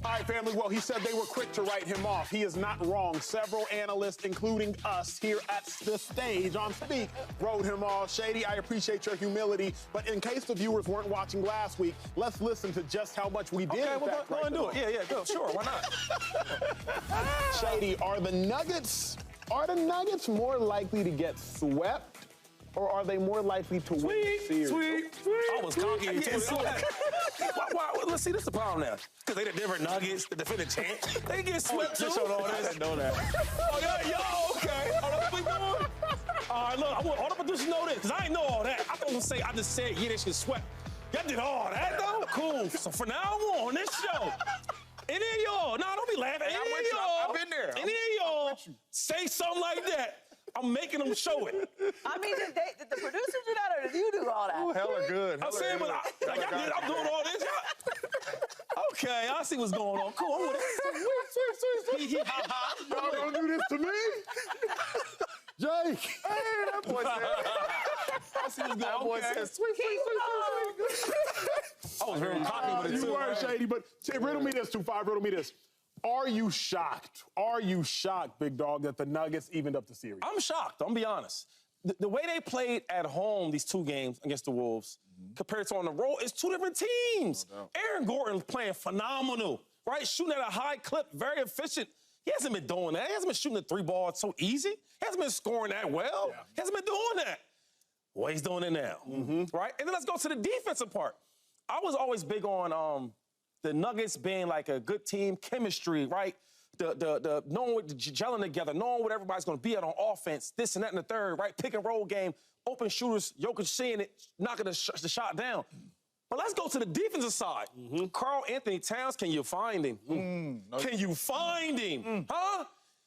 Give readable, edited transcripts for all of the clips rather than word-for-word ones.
All right, family. Well, he said they were quick to write him off. He is not wrong. Several analysts, including us here at the stage on Speak, wrote him off. Shady, I appreciate your humility, but in case the viewers weren't watching last week, let's listen to just how much we did. Okay, well, go and do it. Yeah, go. Sure, why not? Shady, are the Nuggets more likely to get swept? Or are they more likely to win the series? Sweet. I was cocky. Why? Let's see, this is the problem now. Because they the Denver Nuggets, the defending champs. They get swept too. Just all this. I didn't know that. Oh, yeah, okay. Oh, that's what we doing? All right, look, I want all the producers know this, because I ain't know all that. I just said, yeah, they should swept. Y'all did all that, though? Cool. So from now on this show, any of y'all, don't be laughing. Any of y'all, I've been there. Any of y'all say something like that, I'm making them show it. I mean, did the producers do that, or did you do all that? Ooh, hella good. I'm saying, but I'm doing all this. Okay, I see what's going on. Cool. I'm with it. Y'all gonna do this to me? Jake. Hey, that boy said. I see what's going on. That boy said, sweet. I was very cocky with it, too. You were Shady, but riddle me this, 2-5, riddle me this. Are you shocked, big dog, that the Nuggets evened up the series? I'm shocked, I'm be honest. The way they played at home these two games against the Wolves compared to on the road, it's two different teams. No, Aaron Gordon's playing phenomenal, right? Shooting at a high clip, very efficient. He hasn't been doing that. He hasn't been shooting the three ball so easy. He hasn't been scoring that well. Yeah. He hasn't been doing that. Well, he's doing it now, right? And then let's go to the defensive part. I was always big on the Nuggets being like a good team, chemistry, right? The knowing what gelling together, knowing what everybody's going to be at on offense, this and that and the third, right? Pick and roll game, open shooters, Jokic seeing it, knocking the shot down. But let's go to the defensive side. Karl Anthony Towns, can you find him? Can you find him? Huh?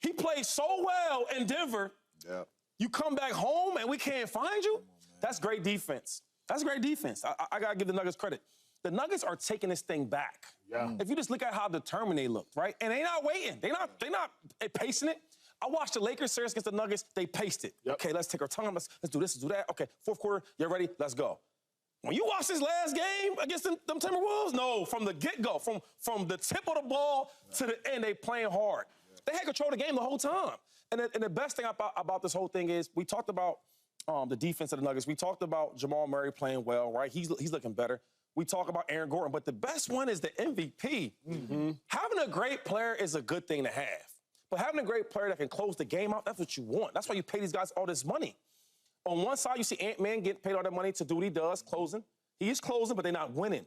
He played so well in Denver. Yeah. You come back home and we can't find you? That's great defense. That's great defense. I got to give the Nuggets credit. The Nuggets are taking this thing back. Yeah. If you just look at how determined they looked, right? And they're not waiting. They're not pacing it. I watched the Lakers series against the Nuggets. They paced it. Yep. Okay, let's take our time. Let's do this, let's do that. Okay, fourth quarter, you're ready, let's go. When you watch this last game against them Timberwolves, no, from the get-go, from the tip of the ball to the end, they playing hard. Yeah. They had control of the game the whole time. And the best thing about this whole thing is we talked about the defense of the Nuggets. We talked about Jamal Murray playing well, right? He's looking better. We talk about Aaron Gordon, but the best one is the MVP. Having a great player is a good thing to have. But having a great player that can close the game out, that's what you want. That's why you pay these guys all this money. On one side, you see Ant-Man getting paid all that money to do what he does, closing. He is closing, but they're not winning.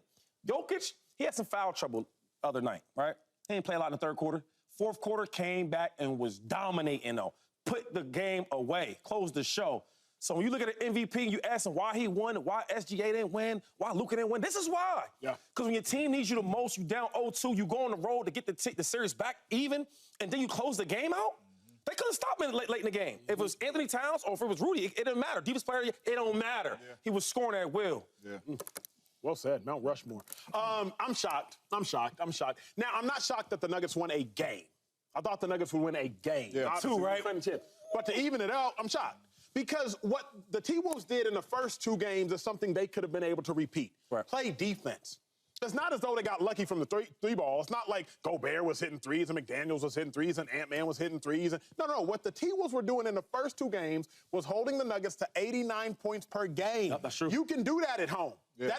Jokic, he had some foul trouble the other night, right? He didn't play a lot in the third quarter. Fourth quarter, came back and was dominating, though. Put the game away, closed the show. So when you look at an MVP and you ask him why he won, why SGA didn't win, why Luka didn't win, this is why. Yeah. Because when your team needs you the most, you down 0-2, you go on the road to get the series back even, and then you close the game out? They couldn't stop me late in the game. If it was Anthony Towns or if it was Rudy, it didn't matter. Deepest player, it don't matter. Yeah. He was scoring at will. Yeah. Well said, Mount Rushmore. I'm shocked. Now, I'm not shocked that the Nuggets won a game. I thought the Nuggets would win a game. Yeah, two, right? But to even it out, I'm shocked. Because what the T-Wolves did in the first two games is something they could have been able to repeat. Right. Play defense. It's not as though they got lucky from the three ball. It's not like Gobert was hitting threes and McDaniels was hitting threes and Ant-Man was hitting threes. No. What the T-Wolves were doing in the first two games was holding the Nuggets to 89 points per game. That's true. You can do that at home. Yeah.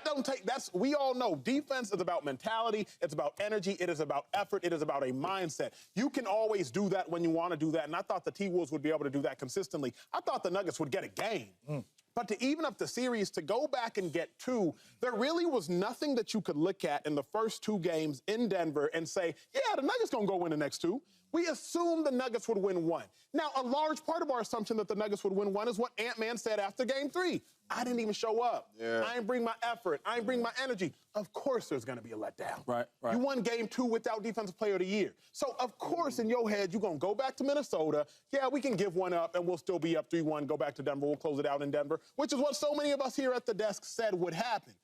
We all know defense is about mentality. It's about energy. It is about effort. It is about a mindset. You can always do that when you want to do that. And I thought the T-Wolves would be able to do that consistently. I thought the Nuggets would get a game. But to even up the series, to go back and get two, there really was nothing that you could look at in the first two games in Denver and say, yeah, the Nuggets going to go win the next two. We assumed the Nuggets would win one. Now, a large part of our assumption that the Nuggets would win one is what Ant-Man said after game three. I didn't even show up. Yeah. I didn't bring my effort. I didn't bring my energy. Of course there's going to be a letdown. Right. You won game two without Defensive Player of the Year. So, of course, in your head, you're going to go back to Minnesota. Yeah, we can give one up, and we'll still be up 3-1, go back to Denver. We'll close it out in Denver, which is what so many of us here at the desk said would happen.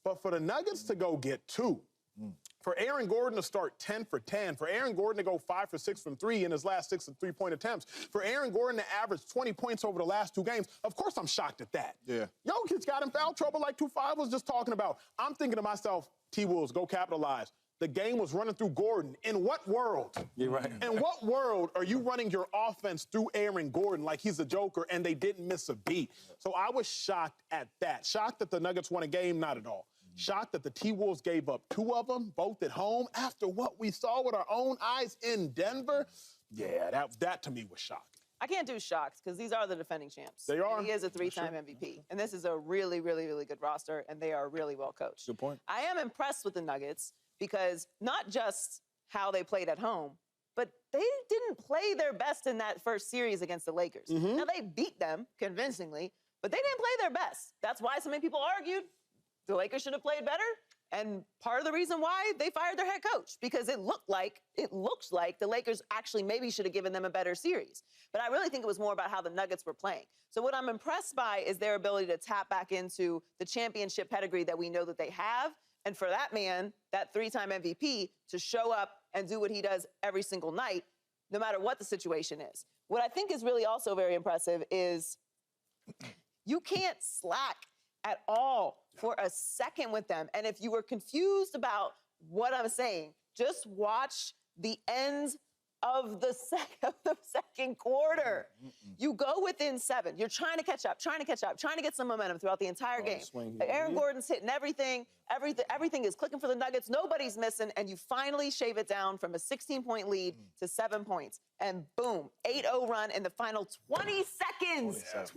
But for the Nuggets to go get two, for Aaron Gordon to start 10 for 10, for Aaron Gordon to go 5 for 6 from three in his last 6 3-point attempts, for Aaron Gordon to average 20 points over the last two games, of course I'm shocked at that. Yeah. Jokic got in foul trouble like 2-5 was just talking about. I'm thinking to myself, T-Wolves, go capitalize. The game was running through Gordon. In what world? You're right. In what world are you running your offense through Aaron Gordon like he's a joker and they didn't miss a beat? So I was shocked at that. Shocked that the Nuggets won a game? Not at all. Shocked that the T-Wolves gave up 2 of them, both at home, after what we saw with our own eyes in Denver. Yeah, that to me was shocking. I can't do shocks because these are the defending champs. They are. And he is a 3-time MVP. And this is a really, really, really good roster, and they are really well coached. Good point. I am impressed with the Nuggets because not just how they played at home, but they didn't play their best in that first series against the Lakers. Now, they beat them convincingly, but they didn't play their best. That's why so many people argued the Lakers should have played better. And part of the reason why they fired their head coach, because it looks like the Lakers actually maybe should have given them a better series. But I really think it was more about how the Nuggets were playing. So what I'm impressed by is their ability to tap back into the championship pedigree that we know that they have. And for that man, that 3-time MVP, to show up and do what he does every single night, no matter what the situation is. What I think is really also very impressive is you can't slack at all for a second with them. And if you were confused about what I'm saying, just watch the ends of the second quarter. You go within 7. You're trying to catch up, trying to get some momentum throughout the entire game. Aaron Gordon's hitting everything. Everything is clicking for the Nuggets. Nobody's missing. And you finally shave it down from a 16-point lead to 7 points. And boom, 8-0 run in the final 20 seconds. 20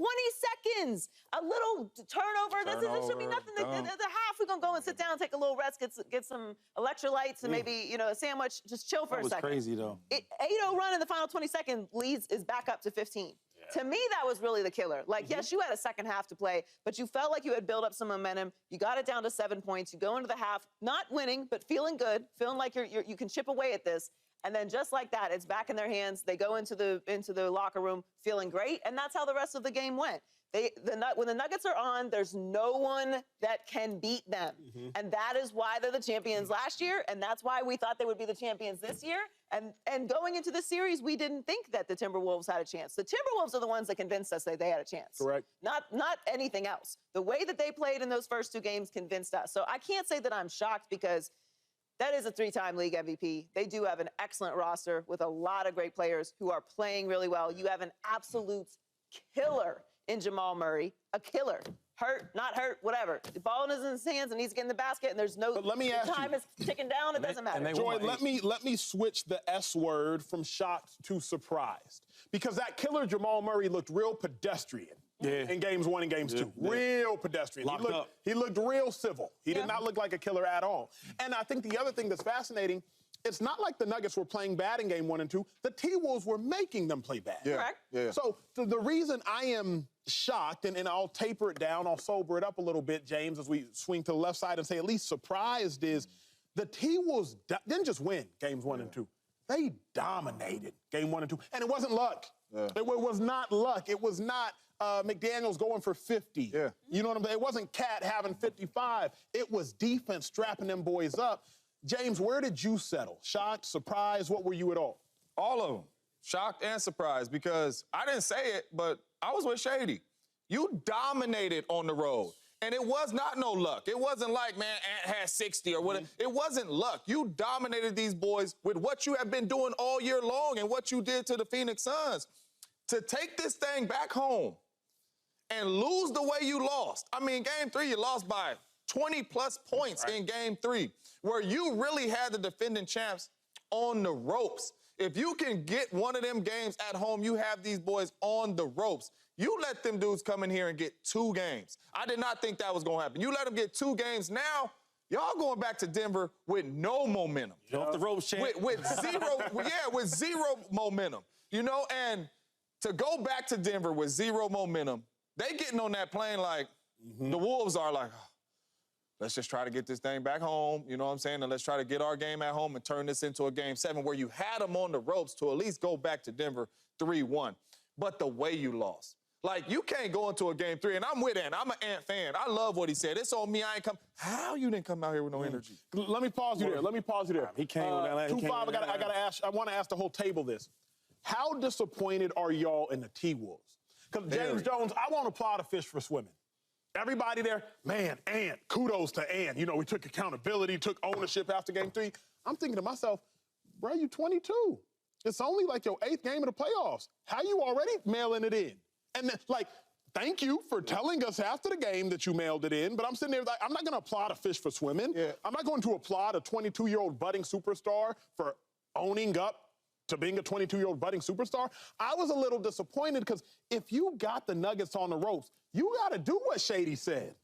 seconds. A little turnover. This should be nothing. At the half, we're going to go and sit down, take a little rest, get some electrolytes and maybe, a sandwich. Just chill for a second. That was crazy, though. 8-0 run in the final 20 seconds leads is back up to 15. Yeah. To me, that was really the killer. Like, yes, you had a second half to play, but you felt like you had built up some momentum. You got it down to 7 points. You go into the half, not winning, but feeling good, feeling like you can chip away at this. And then just like that, it's back in their hands. They go into the locker room feeling great, and that's how the rest of the game went. When the Nuggets are on, there's no one that can beat them. And that is why they're the champions last year, and that's why we thought they would be the champions this year. And going into the series, we didn't think that the Timberwolves had a chance. The Timberwolves are the ones that convinced us that they had a chance. Correct. Not anything else. The way that they played in those first 2 games convinced us. So I can't say that I'm shocked because that is a 3-time league MVP. They do have an excellent roster with a lot of great players who are playing really well. You have an absolute killer in Jamal Murray, a killer. Hurt, not hurt, whatever. The ball is in his hands and he's getting the basket and there's no time is ticking down, it doesn't matter. Joy, let me switch the S word from shocked to surprised. Because that killer Jamal Murray looked real pedestrian in games 1 and games 2. Real pedestrian. He looked real civil. He did not look like a killer at all. And I think the other thing that's fascinating, it's not like the Nuggets were playing bad in game 1 and 2. The T-Wolves were making them play bad. Correct. Yeah. So the reason I am shocked, and I'll taper it down, I'll sober it up a little bit, James, as we swing to the left side and say at least surprised, is the T-Wolves didn't just win games 1 and 2. They dominated game 1 and 2. And it wasn't luck. It was not luck. It was not McDaniels going for 50. You know what I'm saying? It wasn't Cat having 55. It was defense strapping them boys up. James, where did you settle? Shocked, surprised? What were you at all? All of them. Shocked and surprised because I didn't say it, but I was with Shady. You dominated on the road. And it was not no luck. It wasn't like, man, Ant had 60 or whatever. It wasn't luck. You dominated these boys with what you have been doing all year long and what you did to the Phoenix Suns. To take this thing back home and lose the way you lost. I mean, game 3, you lost by 20-plus points in game 3, where you really had the defending champs on the ropes. If you can get one of them games at home, you have these boys on the ropes. You let them dudes come in here and get 2 games. I did not think that was going to happen. You let them get 2 games. Now, y'all going back to Denver with no momentum. Off the ropes, champ. With zero momentum. And to go back to Denver with 0 momentum, they getting on that plane like the Wolves are like, let's just try to get this thing back home, you know what I'm saying? And let's try to get our game at home and turn this into a game 7 where you had them on the ropes to at least go back to Denver 3-1. But the way you lost. Like, you can't go into a game 3, and I'm with Ant. I'm an Ant fan. I love what he said. It's on me. I ain't come. How you didn't come out here with no energy? Let me pause you there. He came with that. 2-5, I want to ask the whole table this. How disappointed are y'all in the T-Wolves? Because James Jones, I want to applaud a fish for swimming. Everybody there, man, Ant, kudos to Ant. We took accountability, took ownership after game 3. I'm thinking to myself, bro, you 22. It's only like your 8th game of the playoffs. How you already mailing it in? And then, like, thank you for telling us after the game that you mailed it in, but I'm sitting there like, I'm not going to applaud a fish for swimming. Yeah. I'm not going to applaud a 22-year-old budding superstar for owning up to being a 22-year-old budding superstar. I was a little disappointed because if you got the Nuggets on the ropes, you got to do what Shady said.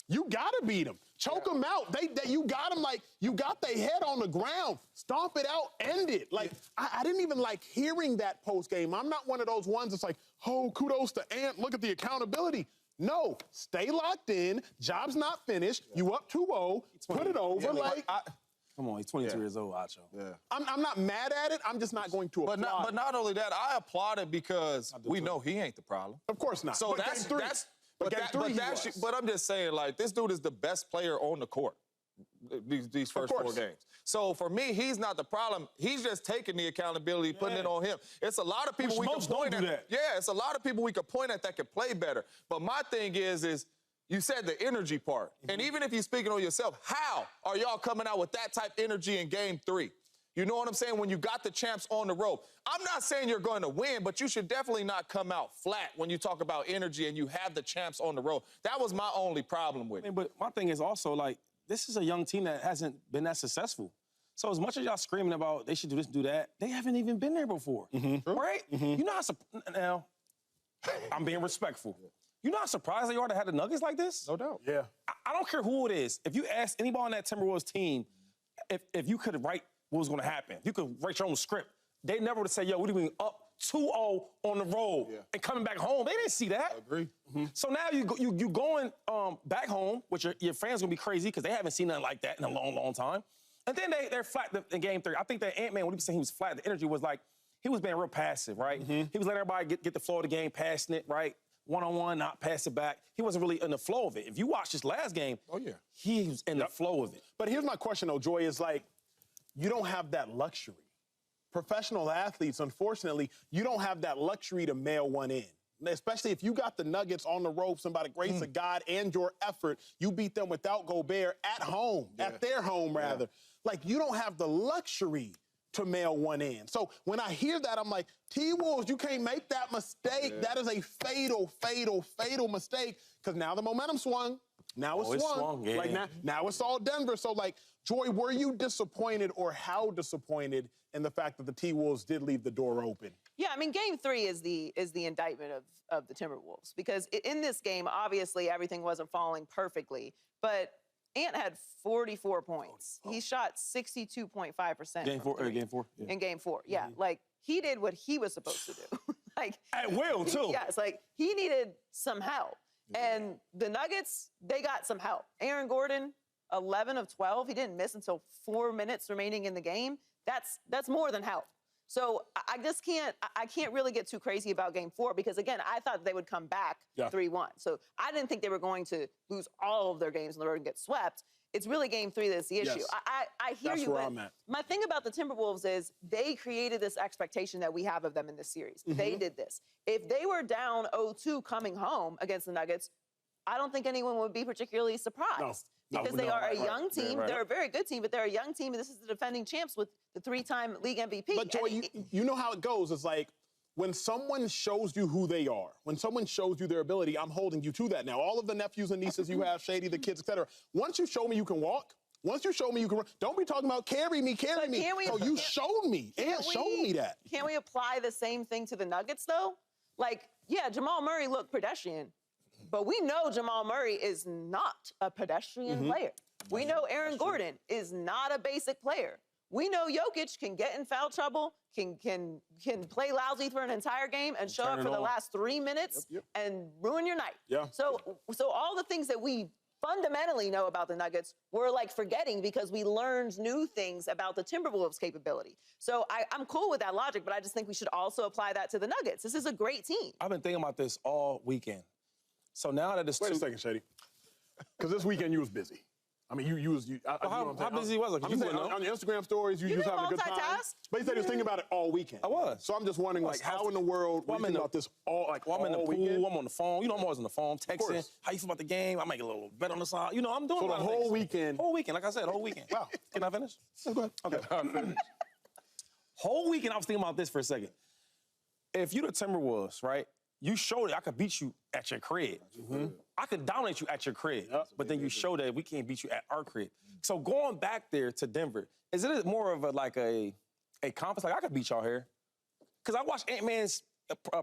You got to beat them. Choke them out. You got them like, you got their head on the ground. Stomp it out, end it. Like, I didn't even like hearing that post game. I'm not one of those ones that's like, oh, kudos to Ant. Look at the accountability. No, stay locked in. Job's not finished. You up 2-0. Put it over. Come on, he's 22 years old, Acho. Yeah. I'm not mad at it. I'm just not going to applaud. But not only that, I applaud it because we know he ain't the problem. Of course not. So but I'm just saying, like, this dude is the best player on the court these first 4 games. So for me, he's not the problem. He's just taking the accountability, putting it on him. It's a lot of people we can point at. Yeah, it's a lot of people we could point at that could play better. But my thing is you said the energy part. And even if you're speaking on yourself, how are y'all coming out with that type of energy in Game 3? You know what I'm saying? When you got the champs on the rope. I'm not saying you're going to win, but you should definitely not come out flat when you talk about energy and you have the champs on the rope. That was my only problem with it. But my thing is also, like, this is a young team that hasn't been that successful. So as much as y'all screaming about they should do this, do that, they haven't even been there before, right? You know how, now, I'm being respectful. You know how surprised they are to have the Nuggets like this? No doubt. Yeah. I don't care who it is. If you ask anybody on that Timberwolves team, if you could write what was going to happen, you could write your own script, they never would say, yo, what do you mean up 2-0 on the road and coming back home? They didn't see that. I agree. So now you going back home, which your fans going to be crazy because they haven't seen nothing like that in a long, long time. And then they're flat in Game 3. I think that Ant-Man, when he was saying he was flat, the energy was like, he was being real passive, right? He was letting everybody get the flow of the game, passing it, right? One-on-one, not pass it back. He wasn't really in the flow of it. If you watch this last game, he was in the flow of it. But here's my question, though, Joy, is like, you don't have that luxury. Professional athletes, unfortunately, you don't have that luxury to mail one in. Especially if you got the Nuggets on the ropes and by the grace of God and your effort, you beat them without Gobert at home, at their home, rather. Like, you don't have the luxury to mail one in. So when I hear that, I'm like, T-Wolves, you can't make that mistake. That is a fatal, fatal, fatal mistake because now the momentum swung. Now it's swung. Like now it's all Denver. So, like, Joy, were you disappointed or how disappointed in the fact that the T-Wolves did leave the door open? Yeah, I mean, Game 3 is the indictment of the Timberwolves because in this game, obviously, everything wasn't falling perfectly, but Ant had 44 points. He shot 62.5%. Game 4? Yeah. In Game 4, yeah. Like, he did what he was supposed to do. Like, at will, too. Yes, like, he needed some help. And the Nuggets, they got some help. Aaron Gordon, 11 of 12. He didn't miss until 4 minutes remaining in the game. That's more than help. So I just can't really get too crazy about Game 4 because, again, I thought they would come back 3-1. So I didn't think they were going to lose all of their games in the road and get swept. It's really Game 3 that's the issue. I hear that's you. Where I'm at. My thing about the Timberwolves is they created this expectation that we have of them in this series. They did this. If they were down 0-2 coming home against the Nuggets, I don't think anyone would be particularly surprised. Because they are a young team. They're a very good team, but they're a young team, and this is the defending champs with the 3-time league MVP. But, Joy, you know how it goes. It's like when someone shows you who they are, when someone shows you their ability, I'm holding you to that now. All of the nephews and nieces you have, Shady, the kids, et cetera, once you show me you can walk, once you show me you can run, don't be talking about carry me. So you showed me. Ant showed me that. Can we apply the same thing to the Nuggets, though? Like, yeah, Jamal Murray looked pedestrian. But we know Jamal Murray is not a pedestrian player. We know Aaron Gordon is not a basic player. We know Jokic can get in foul trouble, can play lousy for an entire game and show up for the last 3 minutes and ruin your night. So all the things that we fundamentally know about the Nuggets, we're like forgetting because we learned new things about the Timberwolves' capability. So I'm cool with that logic, but I just think we should also apply that to the Nuggets. This is a great team. I've been thinking about this all weekend. So now that it's Wait a second, Shady. Because this weekend you was busy. I mean, you was you. I, how busy was it? I'm saying, on your Instagram stories, you was having a good time. multitask. But he said he was thinking about it all weekend. I was. So I'm just wondering, like, how in the world were you thinking about this all I'm in the pool. weekend? I'm on the phone. You know, I'm always on the phone texting. How you feel about the game? I make a little bet on the side. You know, I'm doing So the whole weekend. Whole weekend, like I said, whole weekend. Wow. Can I finish? Yeah, go ahead. Okay. Whole weekend, I was thinking about this for a second. If you the Timberwolves, right? You showed it. I could beat you at your crib. I could dominate you at your crib. But then you show that we can't beat you at our crib. So going back there to Denver, is it more of a conference? Like, I could beat y'all here. Because I watched Ant-Man's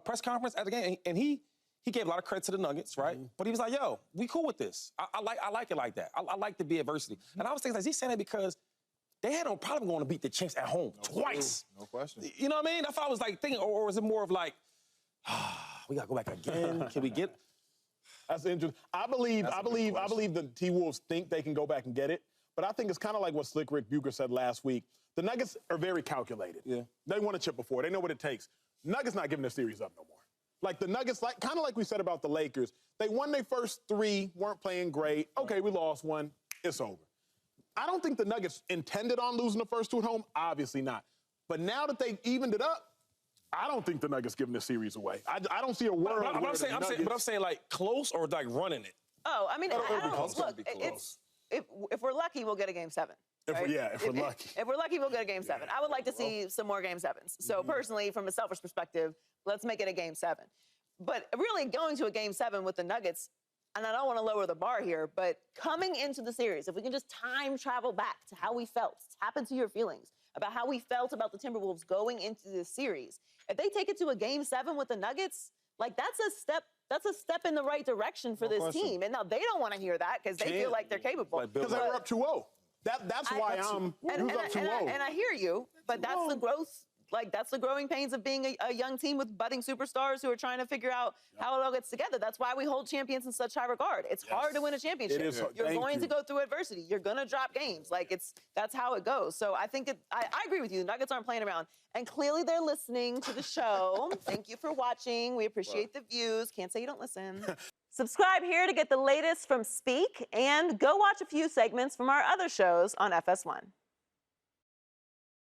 press conference at the game, and he gave a lot of credit to the Nuggets, right? But he was like, yo, we cool with this. I like it like that. I like to be adversity. And I was thinking, like, is he saying that because they had no problem going to beat the champs at home twice? No question. You know what I mean? That's what I was like thinking. Or was it more of like, we gotta go back again? Can we get? That's interesting. I believe the T-Wolves think they can go back and get it. But I think it's kind of like what Slick Rick Bucher said last week. The Nuggets are very calculated. Yeah. They won a chip before. They know what it takes. Nuggets not giving their series up no more. Like the Nuggets, kind of like we said about the Lakers, they won their first 3, weren't playing great. Okay, we lost 1. It's over. I don't think the Nuggets intended on losing the first 2 at home. Obviously not. But now that they've evened it up, I don't think the Nuggets giving this series away. I don't see a world where I'm saying like close or like running it. Oh, I mean, Look, if we're lucky, we'll get a game 7. Right? If we're lucky. If we're lucky, we'll get a game 7. I would like to see some more game 7s. So personally, from a selfish perspective, let's make it a game 7. But really going to a game 7 with the Nuggets, and I don't want to lower the bar here, but coming into the series, if we can just time travel back to how we felt, tap into your feelings about how we felt about the Timberwolves going into this series. If they take it to a game 7 with the Nuggets, like that's a step in the right direction for this team. And now they don't want to hear that because they feel like they're capable. Because they were up 2-0. That's why I'm up 2-0. And I hear you, but that's the growth. Like, that's the growing pains of being a young team with budding superstars who are trying to figure out how it all gets together. That's why we hold champions in such high regard. It's hard to win a championship. It is. You're going to go through adversity. You're going to drop games. Like, that's how it goes. So I think I agree with you. The Nuggets aren't playing around. And clearly they're listening to the show. Thank you for watching. We appreciate the views. Can't say you don't listen. Subscribe here to get the latest from Speak, and go watch a few segments from our other shows on FS1.